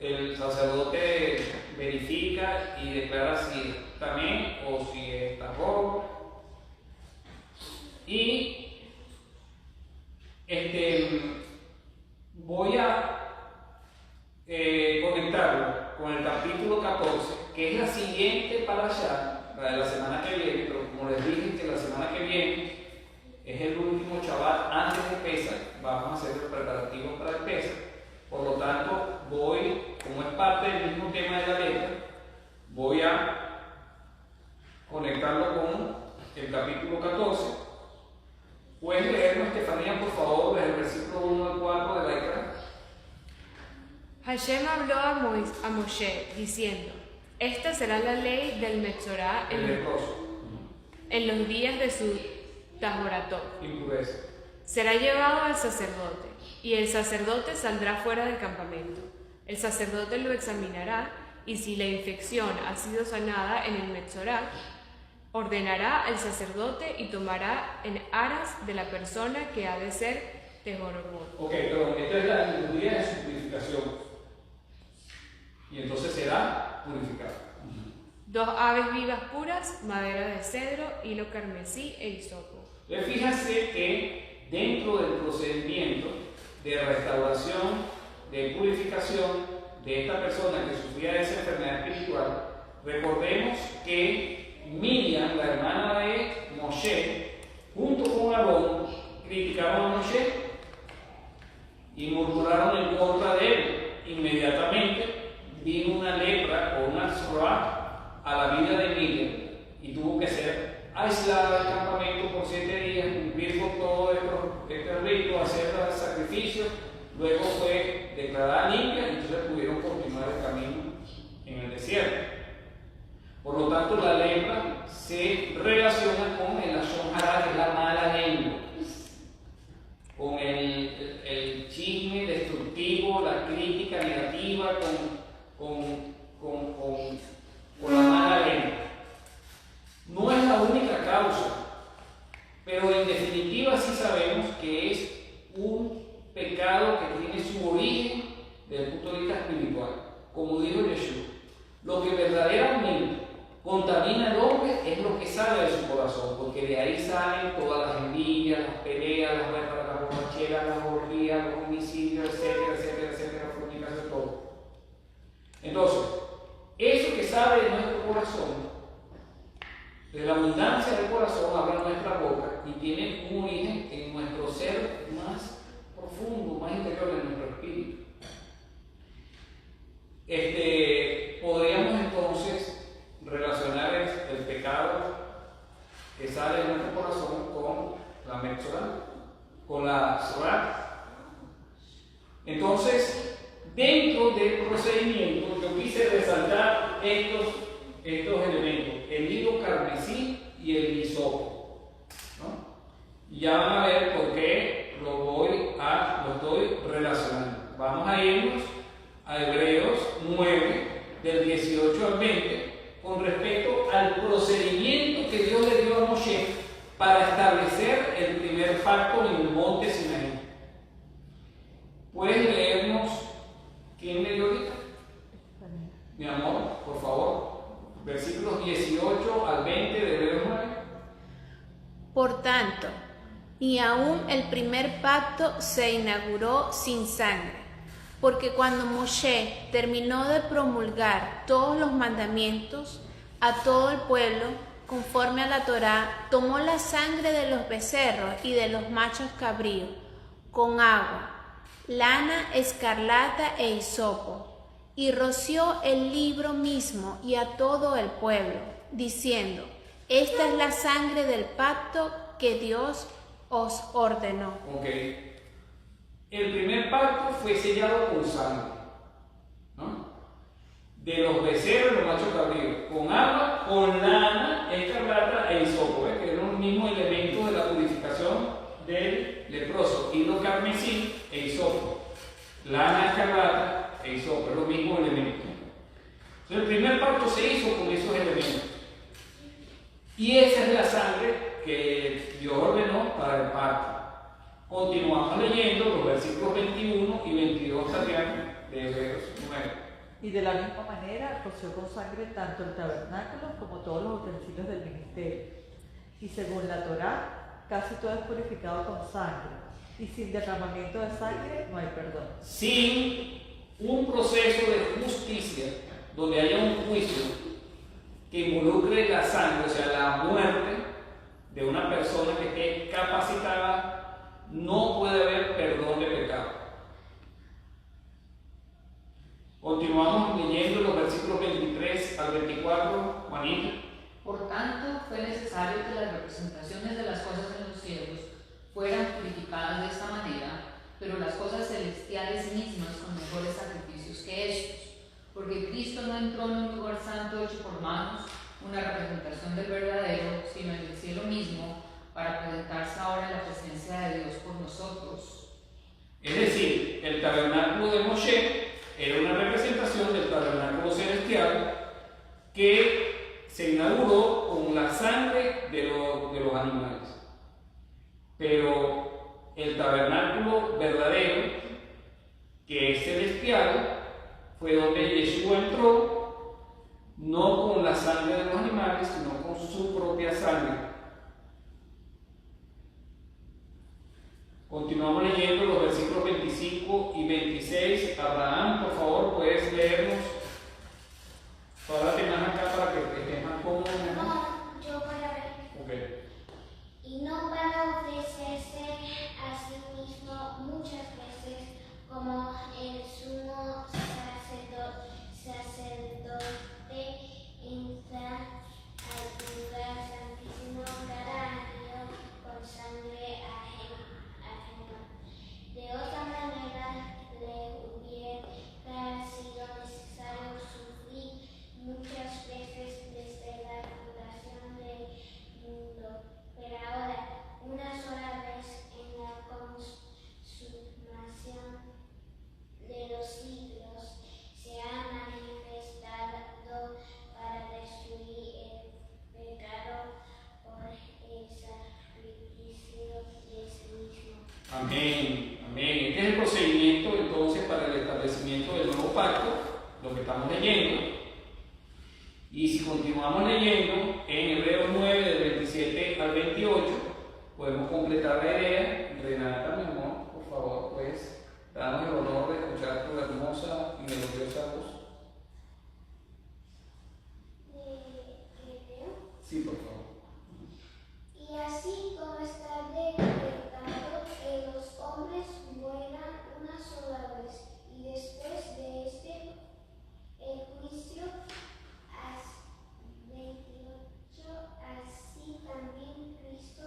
el sacerdote verifica y declara si también o si está rojo. Y voy a conectarlo con el capítulo 14, que es la siguiente para allá, la de la semana que viene, pero como les dije que la semana que viene es el último Shabbat antes de Pesach, vamos a hacer los preparativos para el Pesach. Por lo tanto, como es parte del mismo tema de la letra, voy a conectarlo con el capítulo 14. ¿Puedes leernos, Estefanía, por favor, desde el versículo 1 al 4 de la letra? Hashem habló a Moshe diciendo: esta será la ley del Metzorá en los días de su Tajorató. Impureza. Será llevado al sacerdote, y el sacerdote saldrá fuera del campamento. El sacerdote lo examinará, y si la infección ha sido sanada en el Metzorá, ordenará al sacerdote y tomará en aras de la persona que ha de ser Tehorobot. Ok, pero esta es los días de su purificación. Y entonces será purificado. 2 aves vivas puras, madera de cedro, hilo carmesí e hisopo. Entonces fíjense que dentro del procedimiento de restauración, de purificación de esta persona que sufría de esa enfermedad espiritual, recordemos que Miriam, la hermana de Moshe, junto con Aarón, criticaron a Moshe y murmuraron en contra de él. Inmediatamente vino una lepra o una zorra a la vida de Miriam y tuvo que ser aislada del campamento por 7 días, cumplir con todo este rito, hacer el sacrificio. Luego fue declarada limpia y entonces pudieron continuar el camino en el desierto. Por lo tanto, la lepra se relaciona con el lashon hara, que es la mala lengua, con el chisme destructivo, la crítica negativa, con la mala lengua. No es la única causa, pero en definitiva sí sabemos que es un pecado que tiene su origen desde el punto de vista espiritual. Como dijo Yeshua, lo que verdaderamente contamina al hombre es lo que sale de su corazón, porque de ahí salen todas las envidias, las peleas, las borracheras, las orgías, los homicidios, etcétera, etcétera, etcétera, fornicación, todo. Entonces, eso que sale de nuestro corazón, de la abundancia del corazón, habla nuestra boca y tiene un origen en nuestro ser más profundo, más interior de nuestro espíritu. Podríamos entonces relacionar el pecado que sale de nuestro corazón con la Metzorah, con la Zorah. Entonces, dentro del procedimiento, yo quise resaltar estos elementos: el hilo carmesí y el hisopo, ¿no? Ya van a ver por qué lo estoy relacionando. Vamos a irnos a Hebreos 9, del 18 al 20, con respecto al procedimiento que Dios le dio a Moshe para establecer el primer pacto en el monte Sinaí. ¿Puedes leernos quién me dio ahorita? Mi amor, por favor. Versículos 18 al 20 de Hebreos 9. Por tanto, ni aún el primer pacto se inauguró sin sangre, porque cuando Moshe terminó de promulgar todos los mandamientos a todo el pueblo, conforme a la Torá, tomó la sangre de los becerros y de los machos cabríos, con agua, lana escarlata e hisopo, y roció el libro mismo y a todo el pueblo, diciendo: esta es la sangre del pacto que Dios os ordenó. Ok. El primer pacto fue sellado con sangre, ¿no? De los becerros, los machos cabríos, con agua, con lana escarlata e hisopo, que eran los mismos elementos de la purificación del leproso: hilo carmesí e hisopo, lana escarlata e hisopo, es lo mismo elemento. Entonces, el primer pacto se hizo con esos elementos, y esa es la sangre que Dios ordenó para el pacto. Continuamos leyendo los versículos 21 y 22 también de Hebreos 9. Y de la misma manera roció con sangre tanto el tabernáculo como todos los utensilios del ministerio. Y según la Torá, casi todo es purificado con sangre, y sin derramamiento de sangre no hay perdón. Sin un proceso de justicia donde haya un juicio que involucre la sangre, o sea, la muerte de una persona que esté capacitada, no puede haber perdón de pecado. Continuamos leyendo los versículos 23 al 24, Juanita. Por tanto, fue necesario que las representaciones de las cosas en los cielos fueran purificadas de esta manera, pero las cosas celestiales mismas con mejores sacrificios que estos, porque Cristo no entró en un lugar santo hecho por manos, una representación del verdadero, sino en el cielo mismo, para presentarse ahora en la presencia de Dios por nosotros. Es decir, el tabernáculo de Moshe era una representación del tabernáculo celestial que se inauguró con la sangre de los animales. Pero el tabernáculo verdadero, que es celestial, fue donde Yeshua entró, no con la sangre sangre de los animales, sino con su propia sangre. Continuamos leyendo los versículos 25 y 26. Abraham, por favor, puedes leernos. Párate más acá para que estés más cómodo. No, yo voy a ver. Ok. Y no para ofrecerse a sí mismo muchas veces, como el sumo sacerdote entra al lugar santísimo cada año con sangre ajena. De otra manera, le hubiera sido necesario sufrir muchas veces desde la fundación del mundo. Pero ahora, una sola vez en la consumación de los siglos, se ha manifestado para destruir el pecado por el sacrificio de sí mismo. Amén, amén. Este es el procedimiento entonces para el establecimiento del nuevo pacto, lo que estamos leyendo. Y si continuamos leyendo en Hebreos 9, del 27 al 28, podemos completar la idea. Renata, mi amor, por favor, pues, danos el honor de escuchar tu hermosa y melodiosa voz. Sí, por favor. Y así como está decretado que los hombres mueran una sola vez, y después de este el juicio, 28, así también Cristo,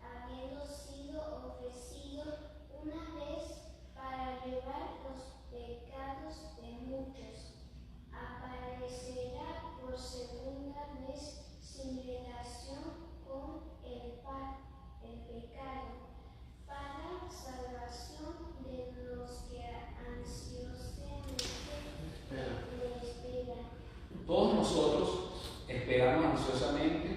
habiendo sido ofrecido una vez para llevar los pecados de muchos, aparecerá por segunda vez sin relación con el pecado, para salvación de los que ansiosamente le esperan. Todos nosotros esperamos ansiosamente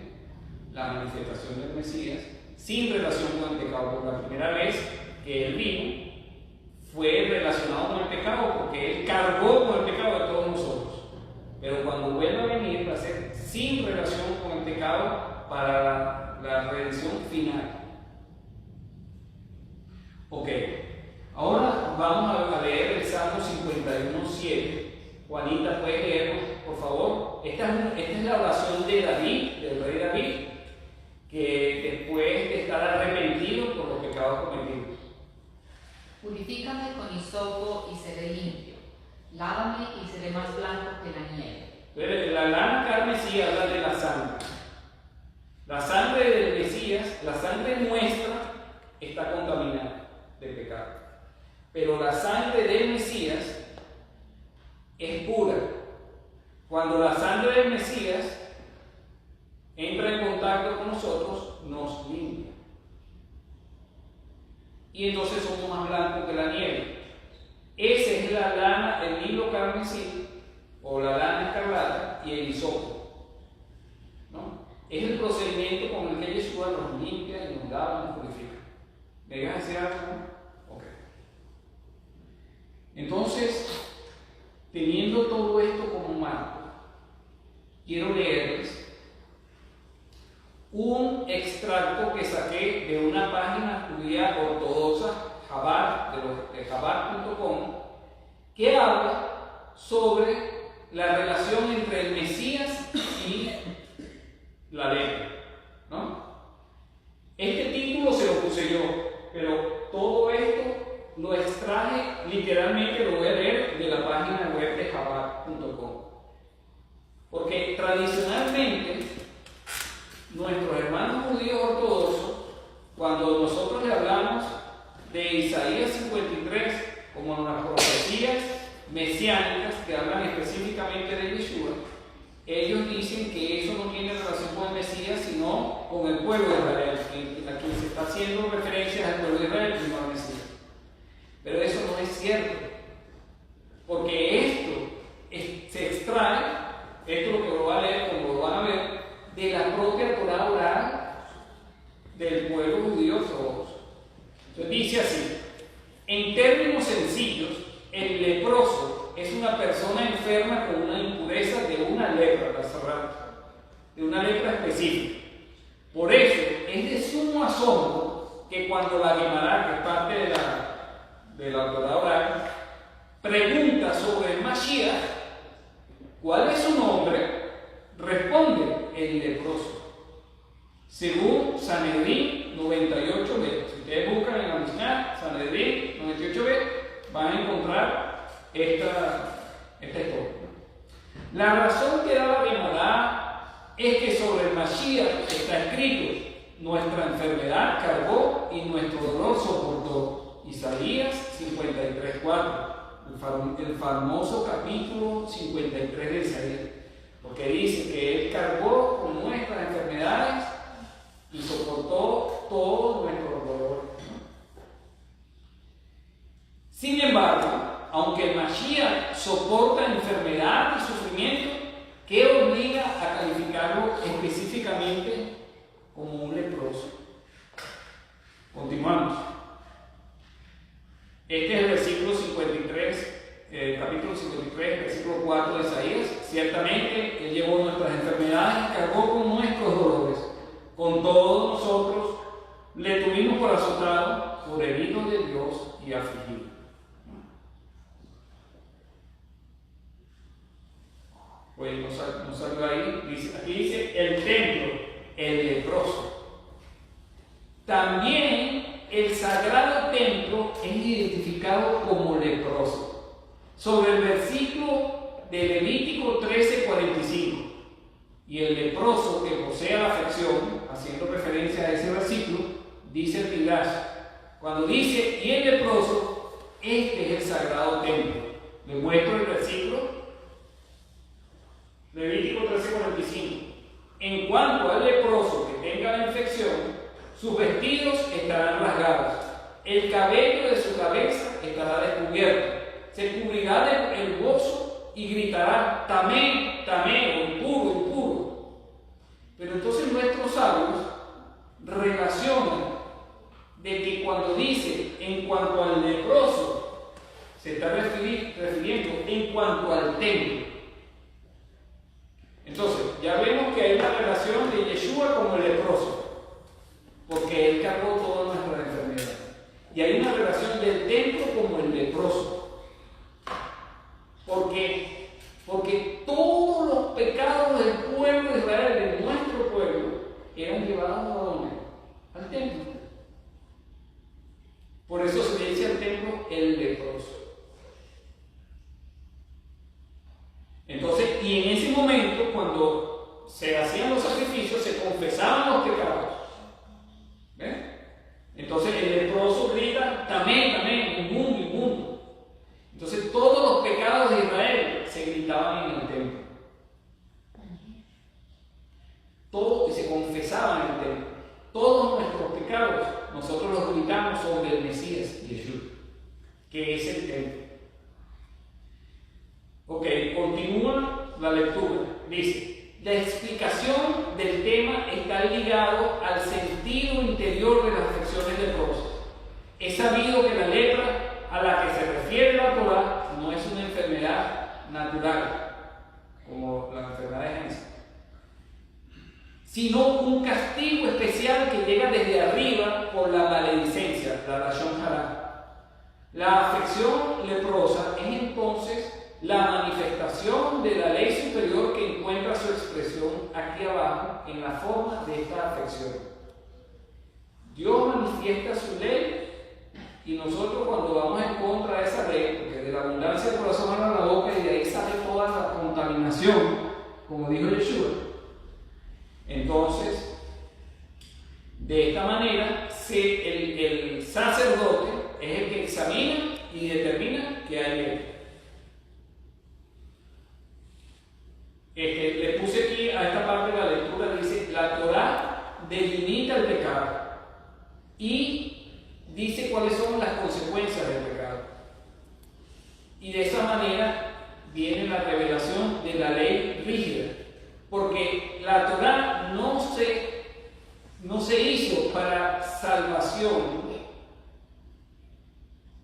la manifestación del Mesías sin relación con el pecado. Por la primera vez que Él vino fue relacionado con el pecado porque Él cargó con el pecado de todos nosotros. Pero cuando vuelva a venir va a ser sin relación con el pecado para la redención final. Ok, ahora vamos a leer el Salmo 51:7. Juanita, ¿puedes leernos, por favor? Esta es la oración de David, del rey David, que después de estar arrepentido por los pecados cometidos. Purifícame con hisopo y seré limpio. Lávame y seré más blanco que la nieve. La lana carmesí habla de la sangre. La sangre del Mesías, la sangre nuestra, está contaminada de pecado. Pero la sangre del Mesías es pura. Cuando la sangre del Mesías entra en contacto con nosotros, nos limpia. Y entonces somos más blancos que la nieve. Esa es la lana, el hilo carmesí, o la lana escarlata, y el hisopo, ¿no? Es el procedimiento con el que Yeshua nos limpia y nos lava, nos purifica. ¿Me dejas decir algo? Ok. Entonces, teniendo todo esto como marco, quiero leerles un extracto que saqué de una página judía ortodoxa, Chabad, de Chabad.com, que habla sobre la relación entre el Mesías y la ley, ¿no? Este título se lo puse yo, pero todo esto lo extraje literalmente, lo voy a leer de la página web de Chabad.com, porque tradicionalmente nuestros hermanos judíos ortodoxos, cuando nosotros le hablamos de Isaías 53 como las profecías mesiánicas que hablan específicamente de Yeshua, ellos dicen que eso no tiene relación con el Mesías, sino con el pueblo de Israel. Aquí se está haciendo referencia al pueblo de Israel y no al Mesías. Pero eso no es cierto, porque esto se extrae, esto lo que lo va a leer, como lo van a ver, de la propia Torá oral del pueblo judío ortodoxo. Entonces dice así: en términos sencillos, el leproso es una persona enferma con una impureza de una lepra, de una lepra específica. Por eso es de sumo asombro que cuando la Guemará, que es parte de la Torá oral, pregunta sobre el Mashiach, ¿cuál es su nombre? Responde el leproso. Según Sanedrín 98b. Si ustedes buscan en la Mishnah, Sanedrín 98b, van a encontrar esta historia. La razón que da la Guemará es que sobre el Mashiach está escrito: nuestra enfermedad cargó y nuestro dolor soportó. Isaías 53:4, el famoso capítulo 53 de Isaías, porque dice que Él cargó con nuestras enfermedades y soportó todos nuestros dolores. Sin embargo, aunque el Mashiach soporta enfermedad y sufrimiento, ¿qué obliga a calificarlo específicamente como un leproso? Continuamos. Este es el versículo 53, capítulo 53, versículo 4 de Isaías. Ciertamente Él llevó nuestras enfermedades y cargó con nuestros dolores. Con todos nosotros le tuvimos por azotado, por herido de Dios y afligido. Pues nos salió ahí, aquí dice el templo, el leproso. También el sagrado templo es identificado como leproso. Sobre el versículo de Levítico 13:45, y el leproso que posea la afección, haciendo referencia a ese versículo, dice el Midrash, cuando dice y el leproso, este es el sagrado templo. Le muestro el versículo. Levítico 13:45. En cuanto al leproso que tenga la infección, sus vestidos estarán rasgados, el cabello de su cabeza estará descubierto, se cubrirá el gozo y gritará: Tamé, tamé, impuro, impuro. Pero entonces nuestros sabios relacionan de que cuando dice en cuanto al leproso, se está refiriendo en cuanto al templo. Entonces, ya vemos que hay una relación de Yeshua como el leproso, porque Él cargó todas nuestras enfermedades. Y hay una relación del templo como el leproso, porque todos los pecados del pueblo de Israel, de nuestro pueblo, eran llevados ¿a dónde? Al templo. Por eso se le dice al templo el leproso. Entonces, y en ese momento, cuando se hacían los sacrificios, se confesaban los pecados. ¿Ven? Entonces el leproso grita: Tamé, tamé, inmundo, inmundo. Entonces todos los pecados de Israel se gritaban en el templo. Todo, y se confesaban en el templo. Todos nuestros pecados, nosotros los gritamos sobre el Mesías, Yeshua, que es el templo. Ok, continúa la lectura. Dice: la explicación del tema está ligado al sentido interior de las afecciones leprosas. Es sabido que la lepra a la que se refiere la Torá no es una enfermedad natural, como la enfermedad de Hansen, sino un castigo especial que llega desde arriba por la maledicencia, la Lashon Hara. La afección leprosa es entonces la manifestación de la ley superior que encuentra su expresión aquí abajo en la forma de esta afección. Dios manifiesta su ley y nosotros, cuando vamos en contra de esa ley, porque de la abundancia del corazón habla la boca y de ahí sale toda la contaminación, como dijo Yeshua, entonces de esta manera el sacerdote es el que examina y determina que hay ley. Le puse aquí a esta parte de la lectura, dice: la Torá delimita el pecado y dice cuáles son las consecuencias del pecado. Y de esa manera viene la revelación de la ley rígida, porque la Torá no se hizo para salvación,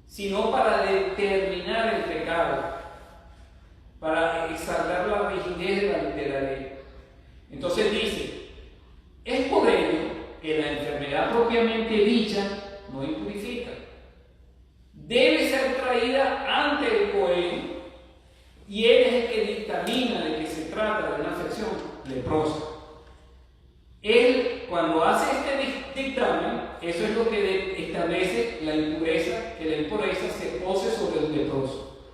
sino para determinar el pecado, para exaltar la rigidez de la ley. Entonces dice, es por ello que la enfermedad propiamente dicha no impurifica. Debe ser traída ante el Cohen y él es el que dictamina de que se trata de una afección leprosa. Él, cuando hace este dictamen, eso es lo que establece la impureza, que la impureza se pose sobre el leproso.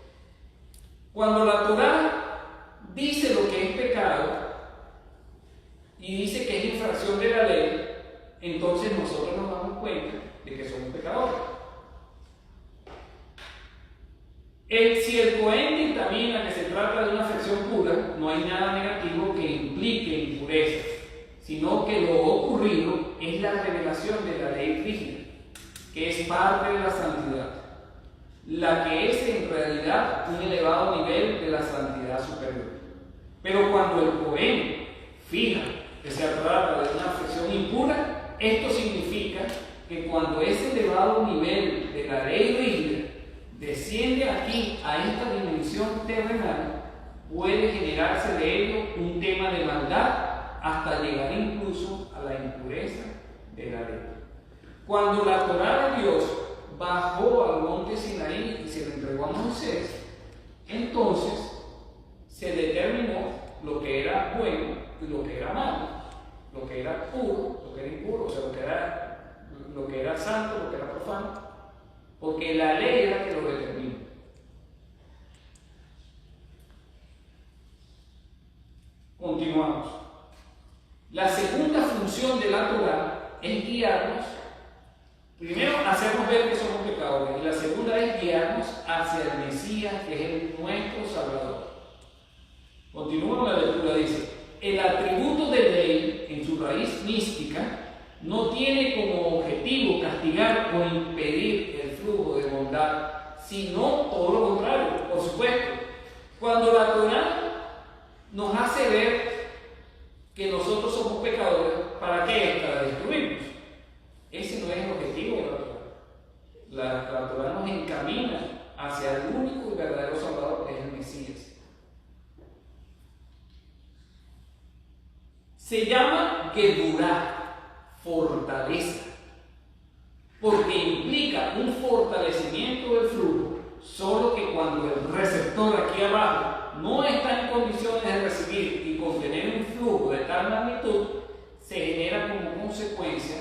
Cuando la Torá dice lo que es pecado y dice que es infracción de la ley, entonces nosotros nos damos cuenta de que somos pecadores. Si el Cohen dictamina que se trata de una afección pura, no hay nada negativo que implique impurezas, sino que lo ocurrido es la revelación de la ley rígida, que es parte de la santidad, la que es en realidad un elevado nivel de la santidad superior. Pero cuando el Cohen fija que se trata de una afección impura, esto significa que cuando ese elevado nivel de la ley rígida desciende aquí a esta dimensión terrenal, puede generarse de ello un tema de maldad hasta llegar incluso a la impureza de la ley. Cuando la Torá de Dios bajó al monte Sinaí y se le entregó a Moisés, entonces se determinó lo que era bueno y lo que era malo, lo que era puro, lo que era impuro, o sea, lo que era santo, lo que era profano, porque la ley era que lo determina. Continuamos. La segunda función de la Torá es guiarnos, primero hacernos ver que somos pecadores, y la segunda es guiarnos hacia el Mesías, que es nuestro Salvador. Continúa la lectura, dice, el atributo de ley en su raíz mística no tiene como objetivo castigar o impedir el flujo de bondad, sino todo lo contrario. Por supuesto, cuando la Torá nos hace ver que nosotros somos pecadores, ¿para qué? Para destruirnos. Ese no es el objetivo de la Torá. La Torá nos encamina hacia el único y verdadero Salvador, que es el Mesías. Se llama Gedurá, fortaleza, porque implica un fortalecimiento del flujo, solo que cuando el receptor aquí abajo no está en condiciones de recibir y contener un flujo de tal magnitud, se genera como consecuencia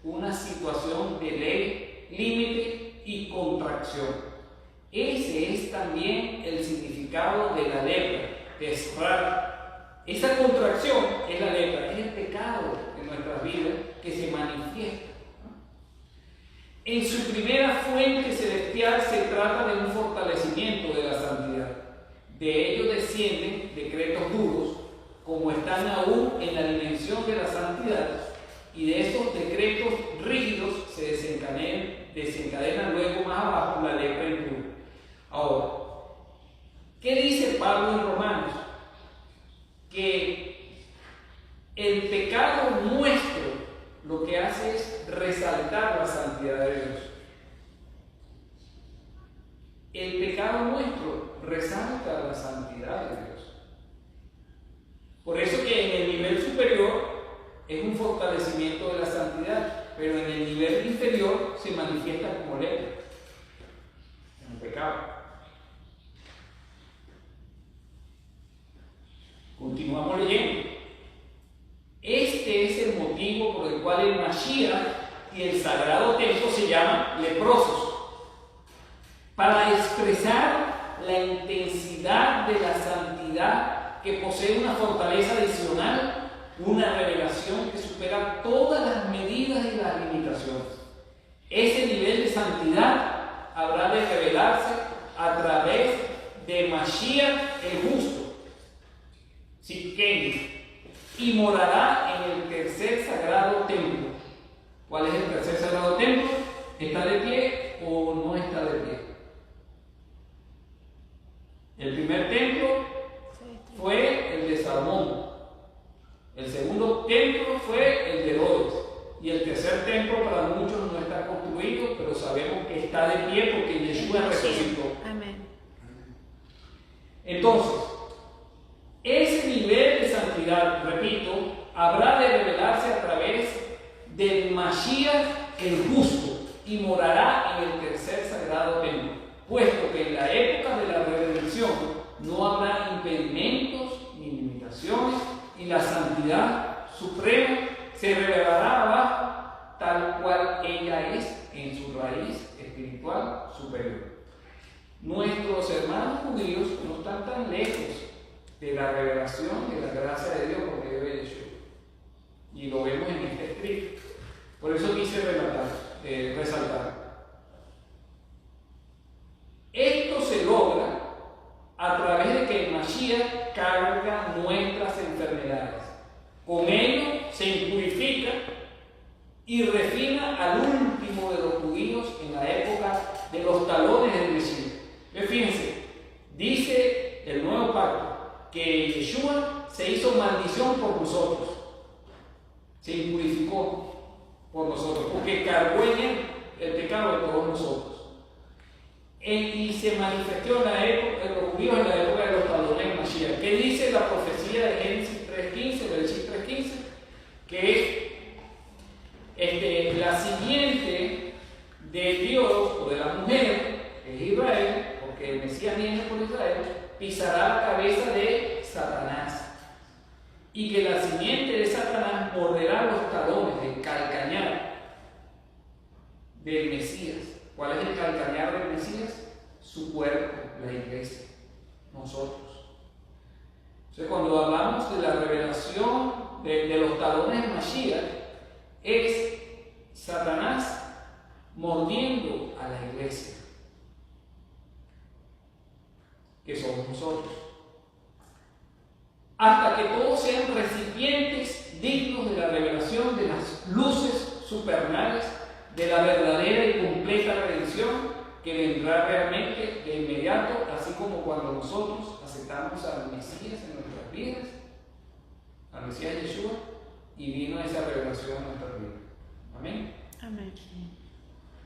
una situación de ley, límite y contracción. Ese es también el significado de la lepra, tesrar. Esa contracción es la lepra, es el pecado en nuestras vidas que se manifiesta. En su primera fuente celestial se trata de un fortalecimiento de la santidad. De ello descienden decretos duros, como están aún en la dimensión de la santidad, y de estos decretos rígidos se desencadena luego más abajo la lepra impura. Ahora, ¿qué dice Pablo en Romanos? Que el pecado nuestro lo que hace es resaltar la santidad de Dios. El pecado nuestro resalta la santidad de Dios. Por eso que en el nivel superior es un fortalecimiento de la santidad, pero en el nivel inferior se manifiesta como lepra, como pecado. Continuamos leyendo. Este es el motivo por el cual el Mashiach y el sagrado templo se llaman leprosos, para expresar la intensidad de la santidad que posee una fortaleza adicional, una revelación que supera todas las medidas y las limitaciones. Ese nivel de santidad habrá de revelarse a través de Mashiach el justo, Tzidkenu, y morará en el tercer sagrado templo. ¿Cuál es el tercer sagrado templo? ¿Está de pie o no está de pie? El primer templo fue el de Salomón. El segundo templo fue el de Herodes. Y el tercer templo para muchos no está construido, pero sabemos que está de pie porque Yeshua resucitó. Amén. Entonces, ese nivel de santidad, repito, habrá de revelarse a través del Mashiach el justo y morará en el tercer sagrado templo, puesto que en la época de la redención no habrá impedimentos ni limitaciones y la santidad suprema se revelará abajo tal cual ella es en su raíz espiritual superior. Nuestros hermanos judíos no están tan lejos de la revelación de la gracia de Dios por medio de Yeshua. Y lo vemos en este escrito. Por eso quise resaltar. Esto se logra a través de que el Mashiach carga nuestras enfermedades. Con ello se impurifica y refina al último de los judíos en la época de los talones del Mesías. Fíjense, dice el nuevo pacto que Yeshua se hizo maldición por nosotros, se impurificó por nosotros, porque cargó en él el pecado de todos nosotros. Y se manifestó en la época de los judíos en la época de los talones de Mashiach. ¿Qué dice la profecía de Génesis 3.15, versículo 3.15? Que es la simiente de Dios o de la mujer, que es Israel, porque el Mesías viene por Israel, pisará la cabeza de Satanás. Y que la simiente de Satanás morderá los talones del calcañar del Mesías. ¿Cuál es el calcañar del Mesías? Su cuerpo, la iglesia, nosotros. Entonces, cuando hablamos de la revelación de los talones de Mashiach, es Satanás mordiendo a la iglesia, que somos nosotros, hasta que todos sean recipientes dignos de la revelación de las luces supernales de la verdadera y completa redención que vendrá realmente de inmediato, así como cuando nosotros aceptamos al Mesías en nuestras vidas, al Mesías Yeshua, y vino esa revelación en nuestras vidas. Amén. Amén.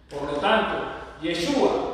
Por lo tanto, Yeshua